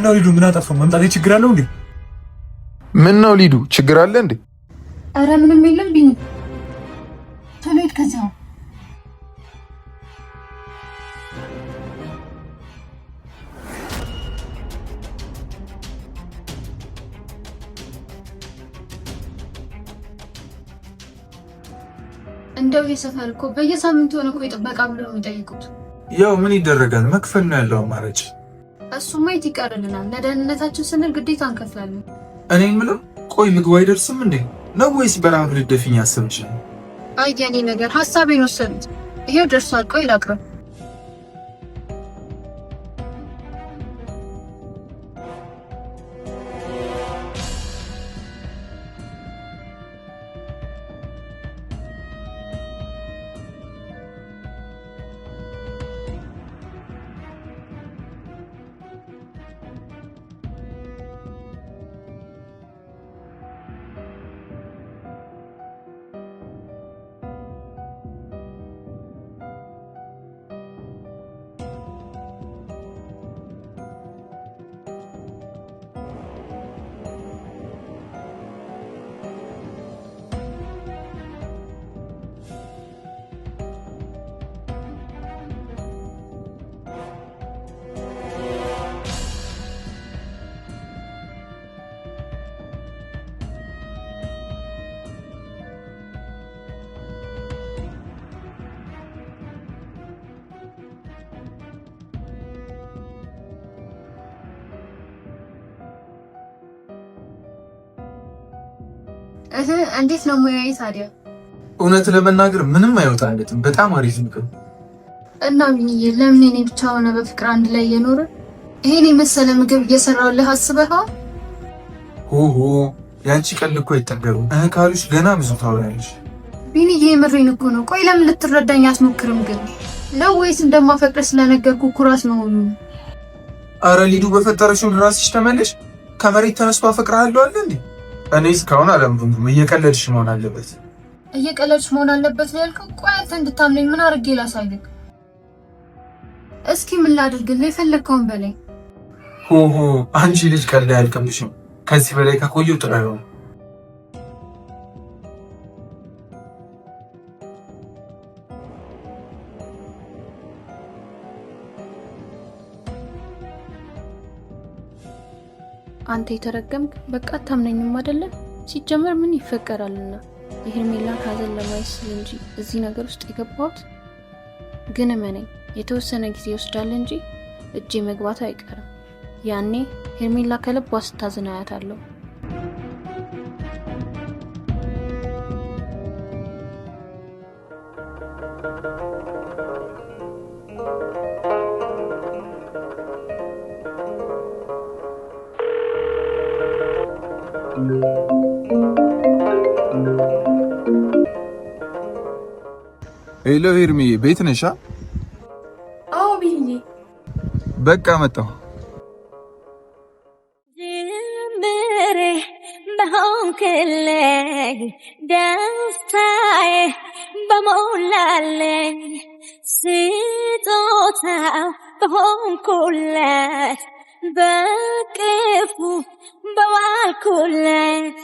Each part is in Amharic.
ነው ሊዱ ምን አጠፋው? መምጣት ችግር አለው እንዴ? ምን ነው ሊዱ ችግር አለ እንዴ? አረ ምንም የለም ቢኒ ተለይት ከዛው እንደው የሰፈር እኮ በየሳምንቱ ነው እኮ ይጠበቃ ብለው የሚጠይቁት። ያው ምን ይደረጋል መክፈል ነው ያለው አማራጭ። እሱማ የት ይቀርልናል? ለደህንነታችን ስንል ግዴታ እንከፍላለን። እኔ የምለው ቆይ ምግቡ አይደርስም እንዴ ነው ወይስ በረሃብ ልደፍኝ አሰብሽ? አይ የኔ ነገር ሐሳቤን ወሰዱት። ይሄው ደርሷል። ቆይ ላቅርብ። እንዴት ነው ሙያዬ ታዲያ? እውነት ለመናገር ምንም አይወጣለትም። በጣም አሪፍ ነው። እና ምንዬ ለምን እኔ ብቻ ሆነ በፍቅር አንድ ላይ እየኖረ ይሄን የመሰለ ምግብ እየሰራሁልህ አስበኸዋል? ሆሆ ያንቺ ቀልድ እኮ አይጠገብም። ካሉሽ ገና ብዙ ታወራለሽ። ቢኒዬ የምሬን እኮ ነው። ቆይ ለምን ልትረዳኝ አትሞክርም ግን? ነው ወይስ እንደማፈቅር ስለነገርኩ ኩራት ነው? አረ ሊዱ በፈጠረሽ ራስሽ ተመለሽ። ከመሬት ተነስቶ አፈቅርሃለሁ አለ እንዴ? እኔ እስካሁን አላምንኩም። እየቀለድሽ መሆን አለበት። እየቀለድሽ መሆን አለበት ነው ያልከው? ቆይ አንተ እንድታምነኝ ምን አድርጌ ላሳይክ? እስኪ ምን ላድርግልህ? የፈለግከውን በላይ። ሆሆ አንቺ ልጅ ቀልድ አያልቅብሽም። ከዚህ በላይ ከቆየው ጥሩ አይሆንም። አንተ የተረገምክ በቃ አታምነኝም አይደለም? ሲጀመር ምን ይፈቀራልና የሄርሜላን ሀዘን ለማየት ስል እንጂ እዚህ ነገር ውስጥ የገባሁት። ግን እመነኝ የተወሰነ ጊዜ ይወስዳል እንጂ እጄ መግባቱ አይቀርም። ያኔ ሄርሜላ ከልቧ ስታዝን አያታለሁ። ሄሎ ሄርሚ ቤት ነሽ? አዎ ቢኒ በቃ መጣሁ። ጅምሬ በሆንክልኝ ደስታዬ በሞላለኝ ስጦታው በሆንኩለት በቅፉ በዋልኩለት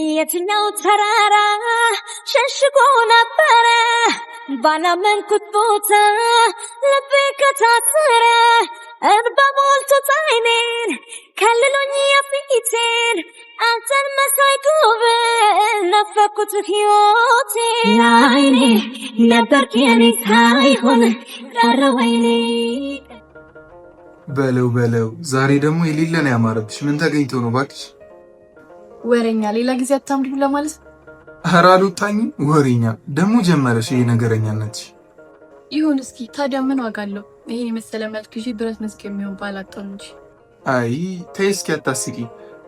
የትኛው ተራራ ሸሽጎ ነበረ ባላመንኩት ቦታ ልቤ ከታተረ እንባ ሞልቶት ዓይኔን ከልሎኝ የፊቴን አንተን መሳይ ጉብል ናፈኩት ሕይወቴን ዓይኔ ነበርክ የኔ ሳይሆን ቀረ ወይኔ። በለው ዛሬ ደግሞ የሌለ ነው ያማረብሽ። ምን ተገኝቶ ነው እባክሽ? ወሬኛ ሌላ ጊዜ አታምሪም ለማለት። ኧረ አልወጣኝም። ወሬኛ ደግሞ ጀመረሽ ይሄ ነገረኛነትሽ። ይሁን እስኪ ታዲያ ምን ዋጋ አለው? ይሄን የመሰለ መልክ ይዤ ብረት መስክ የሚሆን ባላጣው እንጂ። አይ ተይ እስኪ አታስቂ።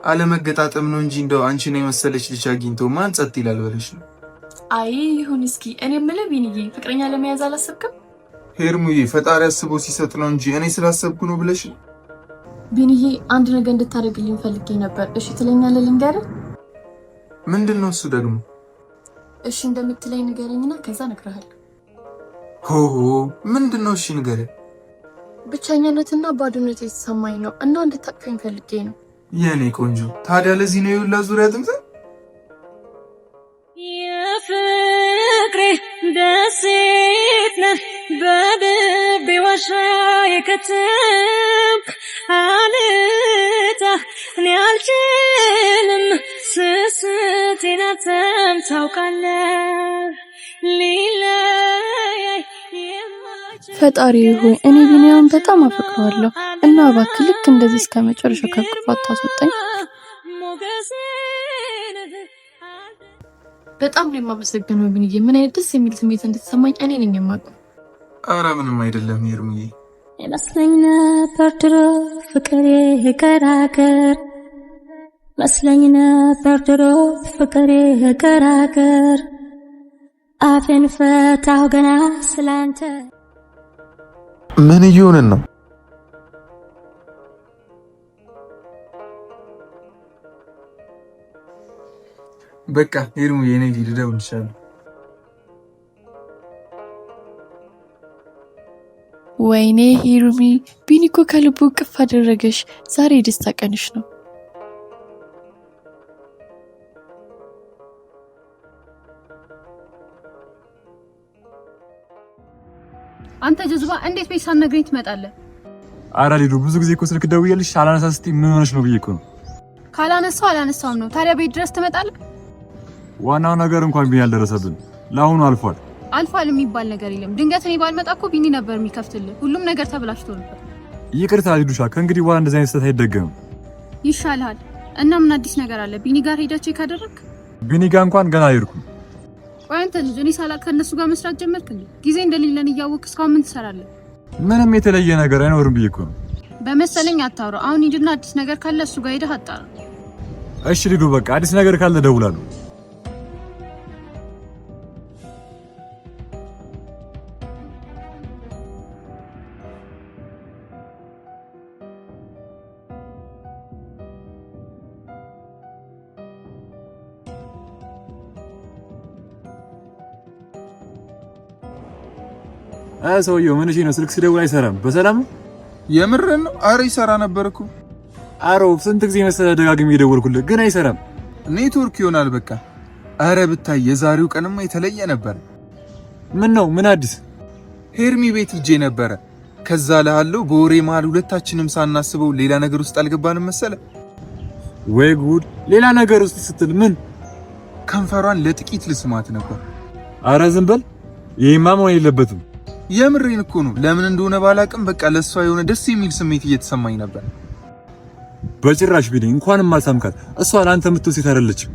አለመገጣጠም ነው እንጂ እንደው አንቺን የመሰለች ልጅ አግኝቶ ማን ጸጥ ይላል ብለሽ ነው? አይ ይሁን እስኪ እኔ የምልህ ቢኒዬ ፍቅረኛ ለመያዝ አላሰብክም? ሄርሙዬ ፈጣሪ አስቦ ሲሰጥ ነው እንጂ እኔ ስላሰብኩ ነው ብለሽ ነው? ቢኒዬ አንድ ነገር እንድታደርግልኝ ፈልጌ ነበር። እሺ ትለኛለህ? ልንገርህ። ምንድነው እሱ ደግሞ? እሺ እንደምትለኝ ንገረኝና ከዛ እነግርሃለሁ። ሆሆ ምንድነው? እሺ ንገረኝ። ብቸኝነትና ባዶነት የተሰማኝ ነው እና እንድታቅፈኝ ፈልጌ ነው። የኔ ቆንጆ ታዲያ ለዚህ ነው የሁላ ዙሪያ ጥምጥም? የፍቅሬ ደሴት ነህ በልቤ ዋሻ የከተምክ አልታ እኔ አልችልም ስስቴን አንተም ታውቃለህ ሊለያይ ፈጣሪ ሆይ እኔ ቢኒያም በጣም አፈቅረዋለሁ እና እባክህ ልክ እንደዚህ እስከ መጨረሻው ከክፋት ታስወጣኝ። በጣም ነው የማመሰግነው ቢኒዬ። ምን አይነት ደስ የሚል ስሜት እንድትሰማኝ እኔ ነኝ የማውቀው። ኧረ ምንም አይደለም ሄርሚዬ። ይመስለኝ ነበር ድሮ ፍቅሬ ገራገር መስለኝ ነበር ድሮ ፍቅሬ ገራገር አፌን ፈታሁ ገና ስላንተ። ምን እየሆንን ነው? በቃ ሄርሚዬ እኔ ልደውልልሻለሁ። ወይኔ ሄርሚ ቢኒ እኮ ከልቡ ቅፍ አደረገሽ። ዛሬ የደስታ ቀንሽ ነው። አንተ ጀዝባ እንዴት ቤት ሳትነግረኝ ትመጣለህ? ኧረ ሊዱ ብዙ ጊዜ እኮ ስልክ ደውዬልሽ አላነሳ ስትይ ምን ሆነሽ ነው ብዬሽ እኮ ነው። ካላነሳው አላነሳውም ነው። ታዲያ ቤት ድረስ ትመጣለህ? ዋናው ነገር እንኳን ቢኒ ያልደረሰብን ለአሁኑ አልፏል። አልፏል የሚባል ነገር የለም። ድንገት እኔ ባልመጣ እኮ ቢኒ ነበር የሚከፍትልህ። ሁሉም ነገር ተብላሽቶ ነበር። ይቅርታ ሊዱሻ፣ ከእንግዲህ በኋላ እንደዚህ አይነት ስህተት አይደገምም። ይሻልሃል። እና ምን አዲስ ነገር አለ? ቢኒ ጋር ሄደህ ቼክ አደረግክ? ቢኒ ጋር እንኳን ገና አልሄድኩም። ቆይ አንተ ልጅ እኔ ሳላቅ ከእነሱ ጋር መስራት ጀመርክ እንዴ? ጊዜ እንደሌለን እያወቅህ እስካሁን ምን ትሰራለህ? ምንም የተለየ ነገር አይኖርም ብዬሽ እኮ ነው። በመሰለኝ አታውራ። አሁን ሂድና አዲስ ነገር ካለ እሱ ጋር ሄደህ አጣራ። እሺ ሊዱ፣ በቃ አዲስ ነገር ካለ እደውላለሁ። ሰውዬው ምን እሺ ነው? ስልክ ስደውል አይሰራም። በሰላም የምርን ነው? አረ ይሰራ ነበር እኮ። አሮ ስንት ጊዜ መሰለህ ደጋግሜ የደወልኩልህ ግን አይሰራም። ኔትወርክ ይሆናል በቃ። አረ ብታይ የዛሬው ቀንማ የተለየ ነበር። ምን ነው? ምን አዲስ? ሄርሚ ቤት ሂጄ ነበረ። ከዛ ለሃለው በወሬ መሃል ሁለታችንም ሳናስበው ሌላ ነገር ውስጥ አልገባንም መሰለ። ወይ ጉድ! ሌላ ነገር ውስጥ ስትል ምን? ከንፈሯን ለጥቂት ልስማት ነበር። አረ ዝም በል። ይሄማ መሆን የለበትም። የምሬን እኮ ነው። ለምን እንደሆነ ባላቅም በቃ ለሷ የሆነ ደስ የሚል ስሜት እየተሰማኝ ነበር። በጭራሽ ቢኒ፣ እንኳንም አልሳምካት። እሷ ለአንተ የምትውል ሴት አይደለችም።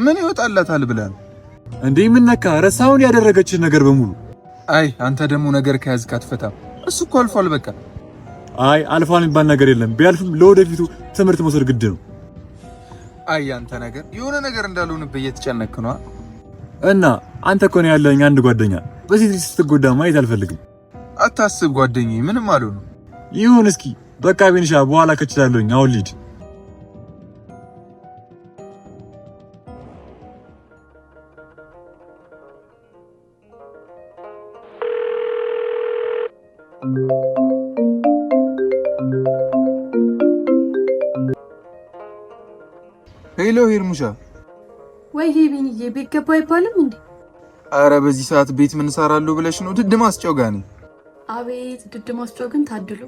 ምን ይወጣላታል ብለህ ነው እንዴ? ምን ነካ? ረሳውን ያደረገችን ነገር በሙሉ። አይ አንተ ደግሞ ነገር ከያዝክ አትፈታም። እሱ እኮ አልፏል በቃ። አይ አልፏል የሚባል ነገር የለም። ቢያልፍም ለወደፊቱ ትምህርት መውሰድ ግድ ነው። አይ አንተ ነገር የሆነ ነገር እንዳልሆንብህ እየተጨነቅክ ነው። እና አንተ እኮ ነው ያለኝ አንድ ጓደኛ። በዚህ ልጅ ስትጎዳ ማየት አልፈልግም። አታስብ ጓደኛዬ፣ ምንም አልሆንም። ይሁን እስኪ በቃ ቢንሻ፣ በኋላ ከችላለሁኝ። አሁን ልሂድ። ሄሎ ሄርሙሻ። ወይ ቢኒዬ፣ ቤት ገባ አይባልም እንዴ? አረ በዚህ ሰዓት ቤት ምን ሰራለሁ ብለሽ ነው? ድድ ማስጫው ጋር ነኝ። አቤት ድድ ማስጫው ግን ታድሎ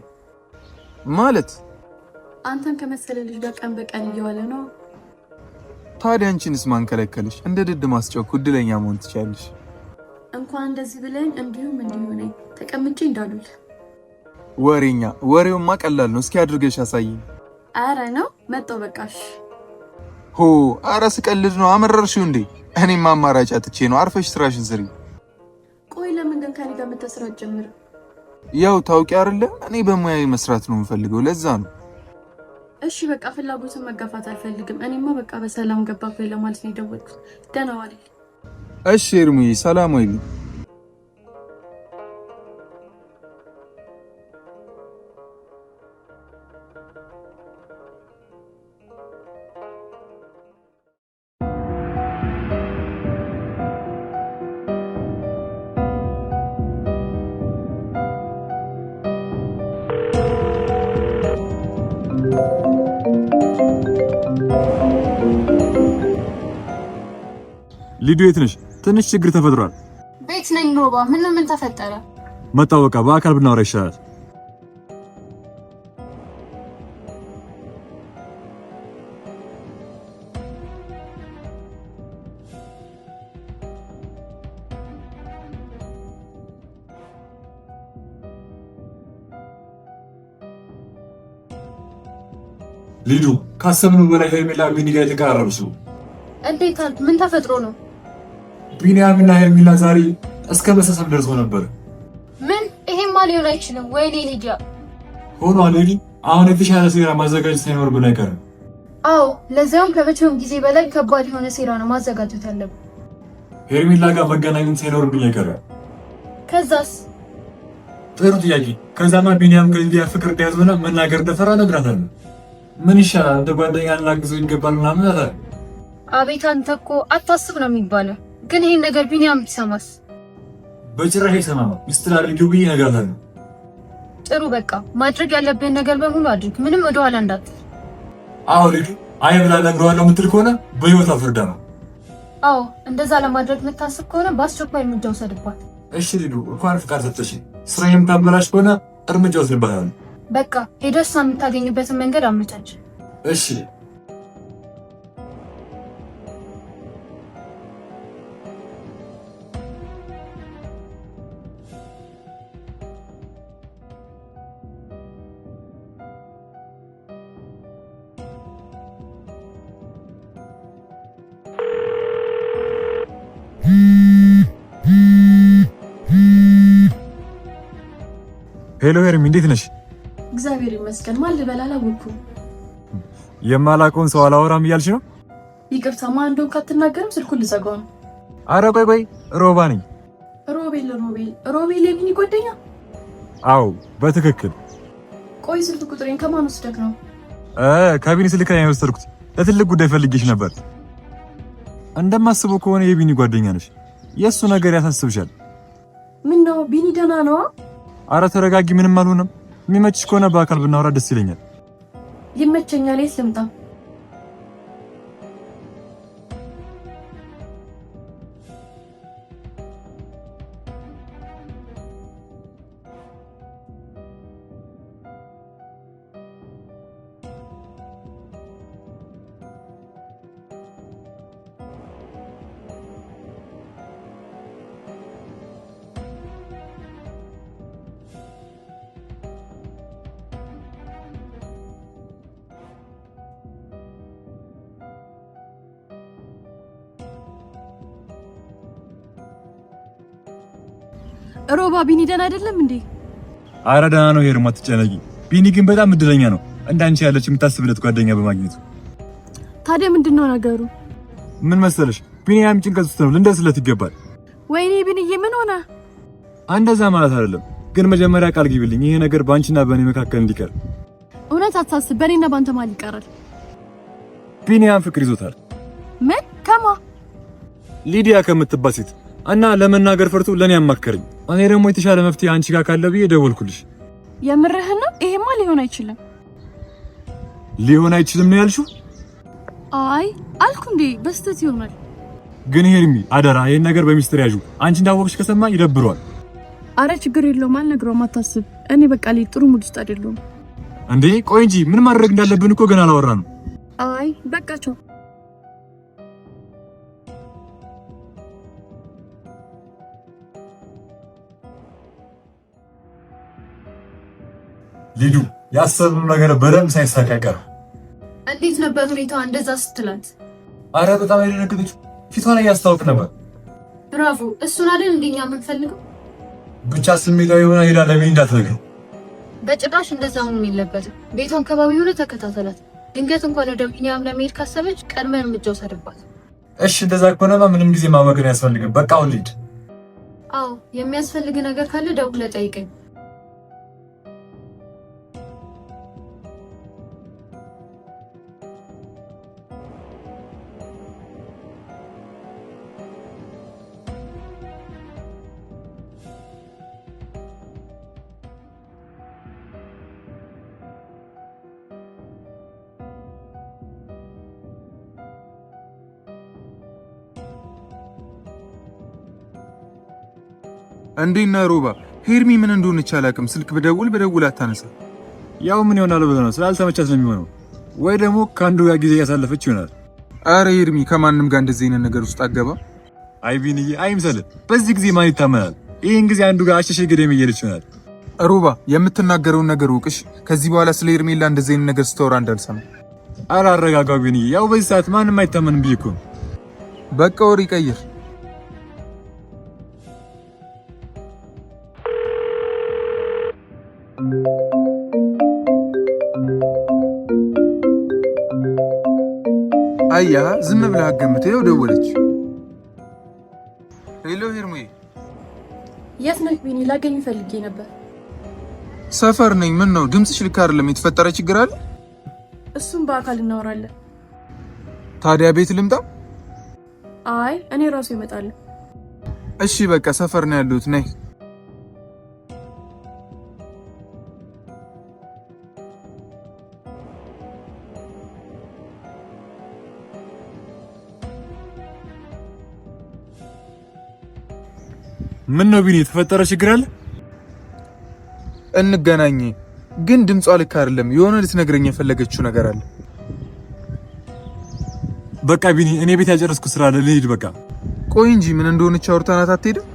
ማለት አንተን ከመሰለ ልጅ ጋር ቀን በቀን እየዋለ ነው። ታዲያ አንቺንስ ማን ከለከለሽ? እንደ ድድ ማስጫው እድለኛ መሆን ትችያለሽ። እንኳን እንደዚህ ብለኝ እንዲሁም ነኝ ተቀምጬ እንዳሉል ወሬኛ። ወሬውማ ቀላል ነው። እስኪ አድርገሽ አሳይኝ። አረ ነው መጣው በቃሽ። ሆ አረ ስቀልድ ነው። አመረርሽው እንዴ? እኔም አማራጭ አጥቼ ነው። አርፈሽ ስራሽን ስሪ። ቆይ ለምን ግን ከኔ ጋር መተስራት ጀምር? ያው ታውቂ አይደለ እኔ በሙያዬ መስራት ነው የምፈልገው፣ ለዛ ነው። እሺ በቃ ፍላጎትን መጋፋት አልፈልግም። እኔማ በቃ በሰላም ገባኩ ለማለት ነው የደወልኩት። ደህና ዋል። እሺ ኤርሙዬ፣ ሰላም ወይ። ሊዱ የት ነሽ? ትንሽ ችግር ተፈጥሯል። ቤት ነኝ ሮባ። ምን ተፈጠረ? መጣሁ። በቃ በአካል ብናወራ ይሻላል። ሊዱ ካሰብነው በላይ ሄርሜላ ቢኒ ጋር የተቀራረብሽ ነው። እንዴት አልክ? ምን ተፈጥሮ ነው? ቢኒያምና ሄርሜላ ዛሬ እስከ መሳሳም ደርሶ ነበር። ምን? ይሄማ ሊሆን አይችልም። ወይኔ ሊዲያ ሆኗል። ሌሊ አሁን የተሻለ ሴራ ማዘጋጀት ሳይኖርብን አይቀርም። አዎ፣ ለዚያውም ከመቼውም ጊዜ በላይ ከባድ የሆነ ሴራ ነው ማዘጋጀት ያለብን። ሄርሜላ ጋር መገናኘት ሳይኖርብን አይቀርም። ከዛስ? ጥሩ ጥያቄ። ከዛማ ቢኒያም ከሊዲያ ፍቅር ተያዘና መናገር እንደፈራ ነግራታለሁ። ምን ይሻላል? እንደ ጓደኛ ላግዘው ይገባል ምናምን አለ። አቤት አንተ እኮ አታስብ ነው የሚባለው። ግን ይሄን ነገር ቢኒያም ቢሰማስ? በጭራሽ አይሰማም። ሚስትር አድርጊው ብዬ እነግራታለሁ። ጥሩ በቃ ማድረግ ያለብን ነገር በሙሉ አድርግ። ምንም ወደ ኋላ እንዳትል። አዎ ሊዱ፣ አይ ብላ እነግረዋለሁ የምትል ከሆነ በህይወት አፍርዳ ነው። አዎ እንደዛ ለማድረግ የምታስብ ከሆነ በአስቸኳይ እርምጃ ውሰድባት። እሺ ሊዱ፣ እንኳን ፍቃድ ሰጠሽኝ። ስራ የምታበላሽ ከሆነ እርምጃ ወስድባታለሁ። በቃ ሄደሽ የምታገኝበትን መንገድ አመቻች። እሺ ሄሎ ሄርሚ፣ እንዴት ነሽ? እግዚአብሔር ይመስገን። ማን ልበል አላወኩም። የማላውቀውን ሰው አላወራም እያልሽ ነው? ይቅርታ፣ ማን እንደሆንክ አትናገርም? ስልኩን ልዘጋው ነው። አረ ቆይ፣ ሮባ ነኝ። ሮቤል የቢኒ ጓደኛ? አዎ በትክክል። ቆይ ስልክ ቁጥሬን ከማን ወስደክ ነው? ከቢኒ ስልክ ላይ የወሰድኩት። ለትልቅ ጉዳይ ፈልጌሽ ነበር። እንደማስበው ከሆነ የቢኒ ጓደኛ ነሽ። የእሱ ነገር ያሳስብሻል። ምን ነው? ቢኒ ደህና ነው? አረ ተረጋጊ፣ ምንም አልሆነም። የሚመችሽ ከሆነ በአካል ብናወራ ደስ ይለኛል። ይመቸኛል። የት ልምጣ? ሮባ ቢኒ ደህና አይደለም እንዴ? አረ ደህና ነው ሄርማ፣ አትጨነቂ። ቢኒ ግን በጣም እድለኛ ነው እንዳንቺ ያለች የምታስብለት ጓደኛ በማግኘቱ። ታዲያ ምንድነው ነገሩ? ምን መሰለሽ፣ ቢኒያም ጭንቀት ውስጥ ነው፣ ልንደርስለት ይገባል። ወይኔ ቢኒዬ ምን ሆነ? እንደዛ ማለት አይደለም፣ ግን መጀመሪያ ቃል ግቢልኝ ይሄ ነገር ባንቺና በእኔ መካከል እንዲቀር። እውነት አታስብ፣ በእኔና ባንተ ማል ይቀራል። ቢኒያም ፍቅር ይዞታል። ምን? ከማ? ሊዲያ ከምትባል ሴት እና ለመናገር ፈርቶ ለኔ አማከረኝ። እኔ ደግሞ የተሻለ መፍትሄ አንቺ ጋር ካለ ብዬ ደወልኩልሽ። የምርህን ነው? ይሄማ ሊሆን አይችልም። ሊሆን አይችልም ነው ያልሽው? አይ አልኩ እንዴ፣ በስተት ይሆናል። ግን ሄርሚ አደራ ይሄን ነገር በሚስጥር ያዡ። አንቺ እንዳወቅሽ ከሰማ ይደብረዋል። አረ ችግር የለውም፣ አልነግረውም፣ አታስብ። እኔ በቃ ላይ ጥሩ ሙድ ውስጥ አይደለሁም። እንዴ ቆይ እንጂ ምን ማድረግ እንዳለብን እኮ ገና አላወራንም። አይ በቃቸው። ሊዱ ያሰብነው ነገር በደንብ ሳይሳካ ቀረ። እንዴት ነበር ሁኔታዋ እንደዛ ስትላት? አረ በጣም የደነገጠች ፊቷ ላይ ያስታውቅ ነበር። ብራቮ! እሱን አይደል እንደኛ የምንፈልገው? ብቻ ስሜታዊ ሆና ሄዳ ለምን እንዳትነግረው። በጭራሽ እንደዛ ሆኖ የለበትም። ቤቷ አካባቢ ሆነ ተከታተላት። ድንገት እንኳን ወደ ቢኒያም ለመሄድ ካሰበች ቀድመን እርምጃ ወሰድባት። እሺ እንደዛ ከሆነማ ምንም ጊዜ ማወቅን ያስፈልግም። በቃ አሁን ልሂድ። አዎ የሚያስፈልግ ነገር ካለ ደውለህ ጠይቀኝ። እንዴና ሮባ ሄርሚ ምን እንደሆነች አላውቅም። ስልክ በደውል አታነሳ። ያው ምን ይሆናል ብለህ ነው? ስላልተመቻት ነው የሚሆነው፣ ወይ ደግሞ ከአንዱ ጋር ጊዜ ያሳለፈች ይሆናል። አረ ሄርሚ ከማንም ጋር እንደዚህ አይነት ነገር ውስጥ አገባ። አይ ቢንዬ አይምሰልህ። በዚህ ጊዜ ማን ይታመናል? ይህን ጊዜ አንዱ ጋር አሸሸ ገደም እየሄደች ይሆናል። ሮባ የምትናገረውን ነገር ውቅሽ። ከዚህ በኋላ ስለ ሄርሜላ እንደዚህ አይነት ነገር ስታወራ እንዳልሰማ። አረ አረጋጋው ቢንዬ። ያው በዚህ ሰዓት ማንም አይታመንም ብዬ እኮ ነው። በቃ ወሬ ቀይር። አያ ዝም ብለህ አገምት። ይኸው ደወለች። ሄሎ ሄርሜ። የት ነህ ቢኒ? ላገኝ ፈልጌ ነበር። ሰፈር ነኝ። ምን ነው ድምፅሽ ልክ አይደለም። የተፈጠረ ችግር አለ? እሱም በአካል እናወራለን። ታዲያ ቤት ልምጣ? አይ እኔ ራሱ እመጣለሁ። እሺ በቃ ሰፈር ነው ያለሁት። ነይ። ምን ነው ቢኒ? የተፈጠረ ችግር አለ? እንገናኝ። ግን ድምጿ ልክ አይደለም። የሆነ ልትነግረኝ የፈለገችው ነገር አለ። በቃ ቢኒ እኔ ቤት ያጨረስኩ ስራ አለ፣ ልሂድ በቃ። ቆይ እንጂ ምን እንደሆነች አውርተናት አትሄድም?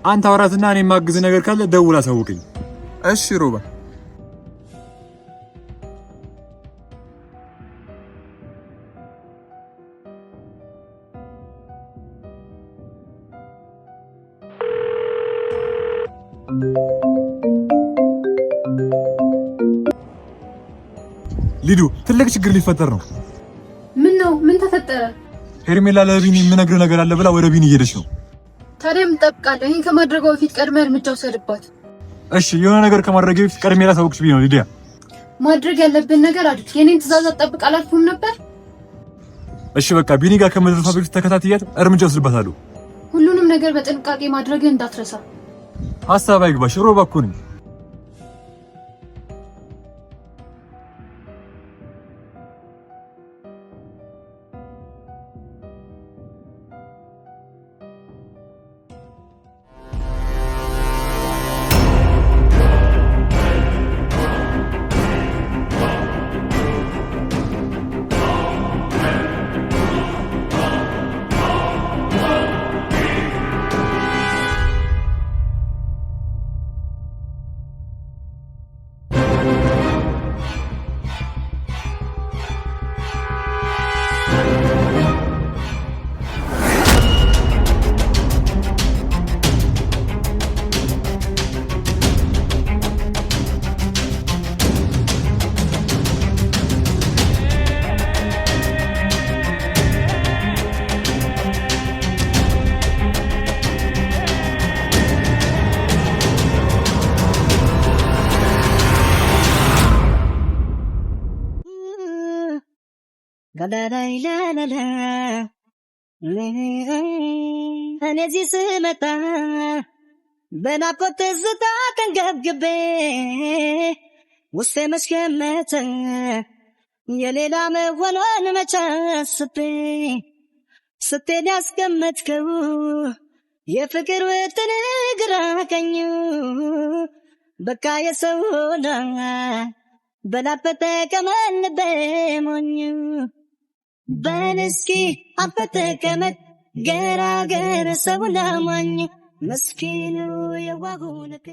አንተ አውራትና እኔ ማግዝ ነገር ካለ ደውል አሳውቀኝ። እሺ ሮባ። ሊዱ ትልቅ ችግር ሊፈጠር ነው። ምን ነው? ምን ተፈጠረ? ሄርሜላ ለቢኒ የምነግርህ ነገር አለ ብላ ወደ ቢኒ እየሄደች ነው። ታዲያ ምን ጠብቃለህ? ይሄን ከማድረጓ በፊት ቀድመህ እርምጃ ውሰድባት። እሺ የሆነ ነገር ከማድረጌ በፊት ቀድሜ ላሳውቅሽ ብዬ ነው ሊዲያ። ማድረግ ያለብን ነገር አድርግ። የኔን ትዕዛዝ አትጠብቅ አላልኩም ነበር? እሺ በቃ ቢኒ ጋር ከመድረሷ በፊት ተከታትያት እርምጃ ወስድባታለሁ። ሁሉንም ነገር በጥንቃቄ ማድረግህ እንዳትረሳ። ሀሳብ አይግባሽ፣ ሮባ እኮ ነኝ። እኔ እዚህ ስመጣ በናፍቆት ትዝታ ተንገብግቤ ውስጤ መስገመተ የሌላ መሆኗን መቼ አስቤ ስትሄድ ያስቀመጥከው የፍቅር ውጥን ግራ ቀኙ በቃ የሰው ሆና በላፈተ ቀመን በሞኙ በንስኪ አፈተ ቀመን ገራገር ሰው ላማኝ መስኪኑ የዋሁነቴ